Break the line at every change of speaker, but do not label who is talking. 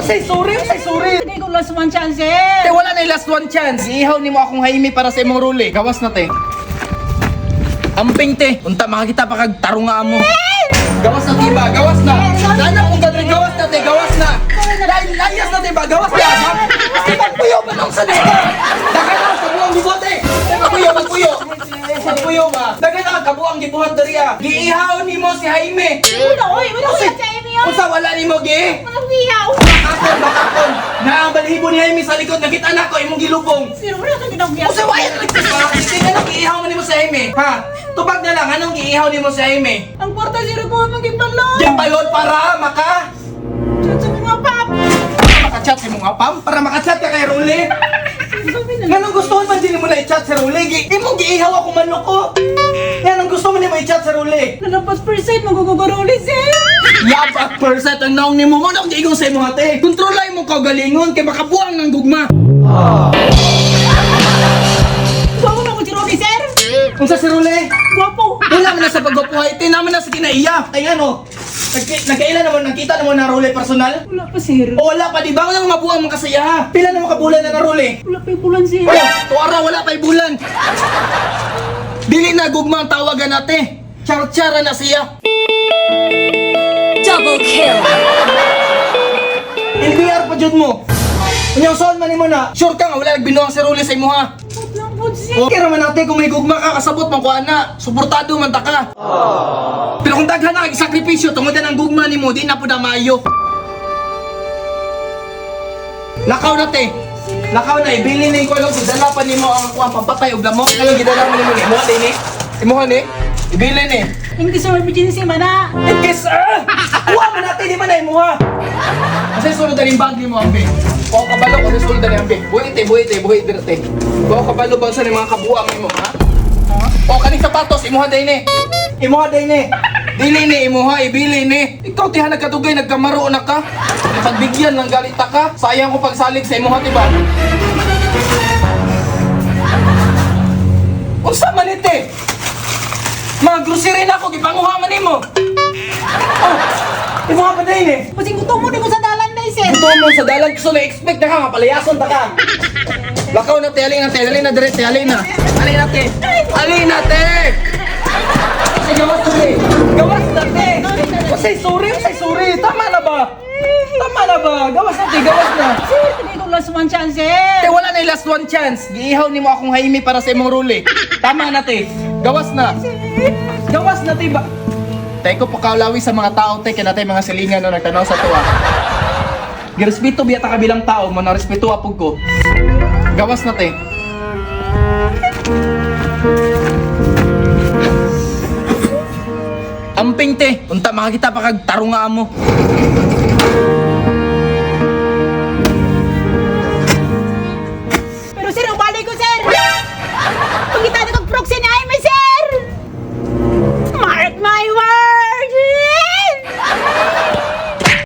Say sorry.
Hindi ko last one chance
Te, wala na yung last one chance. Iihaw ni mo akong Jaime para sa imong rule. Gawas na, te. Amping, te. Unta, makakita pa kag tarunga mo. Gawas na, te ba? Gawas na. Nana kung kadri, gawas na, te. Gawas na. Layas na, te ba? Gawas na. Kasi magpuyo ba nung sa nila? Daga na, kabuang gibote. Te, magpuyo ba? Daga na, kabuang gibuhat dariya. Giihaw ni mo si Jaime.
Wala ko sa Amy yun.
Unsa wala ni mo, gi?
Walang hiyaw.
Bakakon. Na ang balihibo ni Jaime sa likod. Nakita na ko, imong gilubong.
Sino wala kang ginagyan?
Kasi wala na nagtaka. Hindi ka nang iihaw mo ni mo sa Jaime. Ha? Tubag na lang, anong iihaw ni mo sa Jaime?
Ang kwarta sila ko maging balon.
Yan pa yun para
Sa mga pap.
makachat si mga pam. Para makachat ka kay Ruli.
Sabi na.
Ganong gusto man din mo na i-chat sa Ruli. Imong giihaw ako manok ko. Yan ang gusto mo ni mo i-chat sa Ruli.
Lalapas percent, maguguguruli sir.
Yap at percent ang naong ni mo. Manong giigong sa imong ate. Kontrolay mo kaugalingon kay makabuang ng gugma.
Bawa na ko si Rudy sir.
Kung sa si Ruli.
Guwapo.
Wala man na sa pagwapuhay. Tinaman na sa kinaiya. Ay ano. Nagkailan naman, nakita naman na Ruli personal?
Wala pa sir.
O wala pa, di ba? Walang mabuang mga kasaya. Pila na makabulan na Ruli?
Wala pa yung pulan sir.
Oh, tuwara wala pa'y bulan. Dili na gugma ang tawagan natin. Char-chara na siya.
Double kill.
NBR pa jud mo. Unyang saan man mo na. Sure ka nga, wala nagbinuang si Ruli sa imo ha.
Ba't lang po sir?
Okay raman natin kung may gugma ka, kasabot man kuha na. Suportado man ta ka. Pero kung daghan na sakripisyo tungod na ng gugma ni mo, di na po na maayo. Lakaw na te. Lakaw na, ibili na yung kulong. Dala pa ni mo ang kuha, pampatay o glamok. Anong gidala mo ni mo ni? Imuha din eh. Imuha ni? Ibili ni.
Hindi sa emergency man na.
Yes, kuha mo natin, di man na imuha. Kasi sunod na rin bag ni mo, ambe. Kuha kabalo ko, sunod na rin ambe. Buhit dirte. Kuha kabalo ba sa mga kabuang ni mo, ha? O, kaning sapatos, imuha din eh. Imuha din eh. Dili ni, imuha, ibili ni. Ikaw, tihan nagkatugay, nagkamaro na ka. Ipagbigyan ng galita ka. Sayang ko pagsalig sa imuha, diba? Unsa man ite? Mga grocery na ako, gipanguha man nimo. Oh, imuha pa din eh.
Pasing gutom mo di ko sa dalan na sir.
Ito mo sa dalang gusto na expect na ka, mapalayason ta ka. Lakaw na te, alin na direct, alin na te. Kasi gawas na te. Say sorry, tama na ba? Gawas na.
Sir, hindi ko last one chance sir.
Te, wala na yung last one chance. Giihaw ni mo akong Jaime para sa imong rule. Tama na te, gawas na te ba? Tay ko pakaulawi sa mga tao te, kaya natay mga silingan no nagtanaw sa tuwa. Girespeto biya ta kabilang tao, mo na respeto apog ko. Gawas na te. Amping te, unta makakita pa kag tarunga mo.